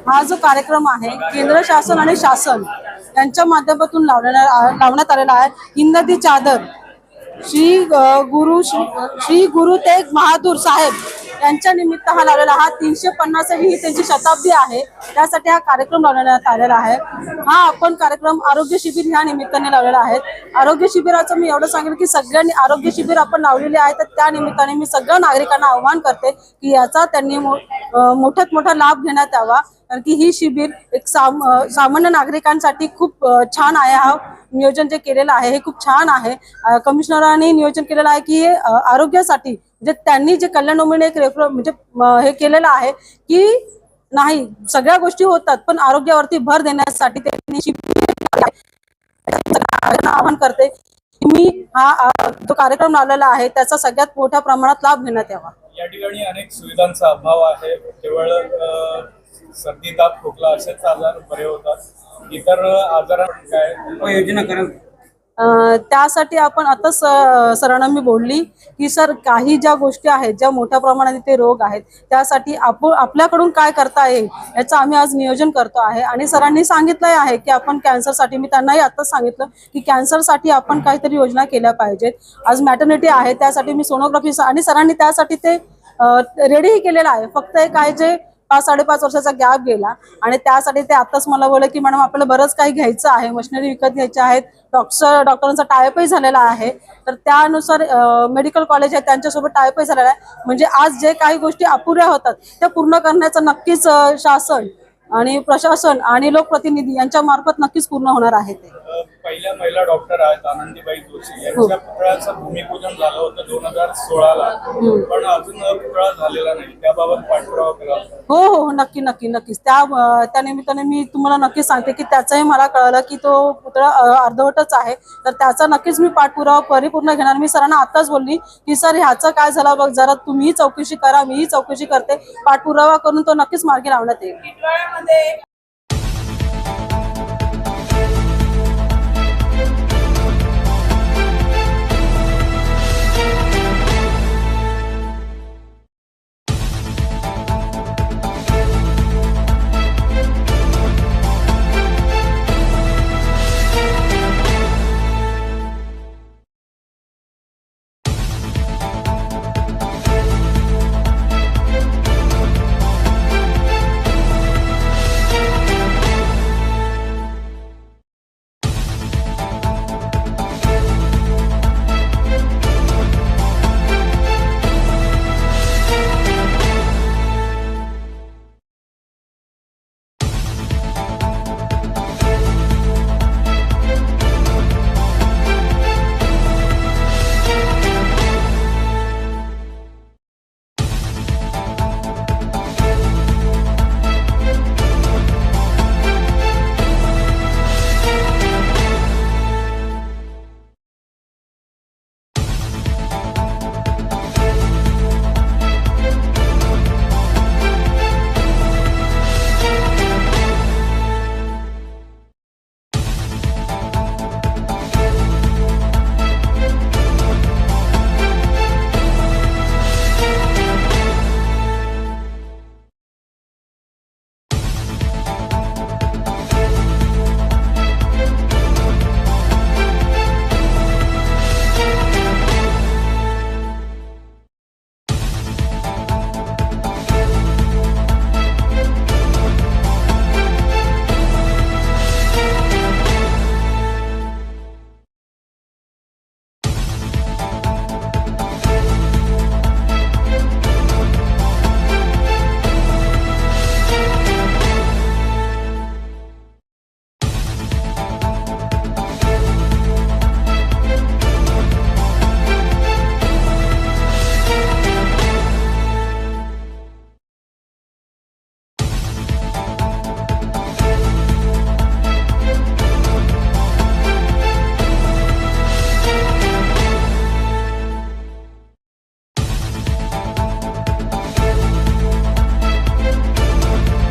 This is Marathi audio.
हा जो कार्यक्रम आहे केंद्र शासन आणि शासन यांच्या माध्यमातून लावण्यात आलेला आहे। हिंदी चादर श्री गुरु तेग बहादूर साहेब यांच्या निमित्त हा लावलेला हा 350वी ही त्यांची शताब्दी आहे। त्यासाठी हा कार्यक्रम लावण्यात आलेला आहे। हा आपण कार्यक्रम आरोग्य शिबिर ह्या निमित्ताने लावलेला आहे। आरोग्य शिबिराचं मी एवढं सांगेन की सगळ्यांनी आरोग्य शिबिर आपण लावलेले आहे, तर त्या निमित्ताने मी सगळ्या नागरिकांना आवाहन करते की याचा त्यांनी मोठ्यात मोठा लाभ घेण्यात यावा, कारण की ही शिबिर एक सामान्य नागरिकांसाठी खूप छान आहे। हा नियोजन जे केलेलं आहे हे खूप छान आहे। कमिशनरांनी नियोजन केलेलं आहे की आरोग्यासाठी म्हणजे त्यांनी जे कल्याण नोमिनी एक म्हणजे हे केलेलं आहे की नाही सगळ्या गोष्टी होतात पण आरोग्यावरती भर देण्यासाठी त्यांनी शिबिर आवाहन करते की मी हा जो कार्यक्रम लावलेला आहे त्याचा सगळ्यात मोठ्या प्रमाणात लाभ घेण्यात यावा। या ठिकाणी अनेक सुविधांचा अभाव आहे। केवळ सर्दी ताप खोकला असेच आजार बरे होतात, इतर आजारांवर काय उपाययोजना कराल? त्यासाठी आपण आता सरांना मी बोलली की सर काही ज्या गोष्टी आहेत ज्या मोठ्या प्रमाणात इथे रोग आहेत त्यासाठी आपल्याकडून काय करता येईल याचं आम्ही आज नियोजन करतो आहे। आणि सरांनी सांगितलं आहे की आपण कॅन्सरसाठी, मी त्यांनाही आताच सांगितलं की कॅन्सरसाठी आपण काहीतरी योजना केल्या पाहिजेत। आज मॅटर्निटी आहे त्यासाठी मी सोनोग्राफी आणि सरांनी त्यासाठी ते रेडीही केलेलं आहे। फक्त एक आहे जे 5-5.5 वर्षाचा गॅप गेला आणि त्यासाठी ते आताच मला बोलले की मॅडम आपल्याला बरंच काही घ्यायचं आहे, मशिनरी विकत घ्यायच्या आहेत, डॉक्टरांचा टायअपही झालेला आहे, तर त्यानुसार मेडिकल कॉलेज आहे त्यांच्यासोबत टायअपही झालेला आहे। म्हणजे आज जे काही गोष्टी अपुऱ्या होतात त्या पूर्ण करण्याचं नक्कीच शासन आणि प्रशासन आणि लोकप्रतिनिधी यांच्या मार्फत नक्कीच पूर्ण होणार आहे। ते पहिल्या महिला डॉक्टर आहेत आनंदीबाई जोशी यांच्या पुतळ्याचं भूमिपूजन झालं होतं 2016ला, पण अजून पुतळा झालेला नाही, त्याबाबत पाठपुरावा करा। हो हो नक्की नक्की नक्कीच त्या निमित्ताने मी तुम्हाला नक्कीच सांगते की त्याचंही मला कळलं की तो पुतळा अर्धवटच आहे, तर त्याचा नक्कीच मी पाठपुरावा परिपूर्ण घेणार। मी सरांना आताच बोलली की सर ह्याचं काय झालं बघ जरा, तुम्हीही चौकशी करा मीही चौकशी करते, पाठपुरावा करून तो नक्कीच मार्गी लावण्यात येईल।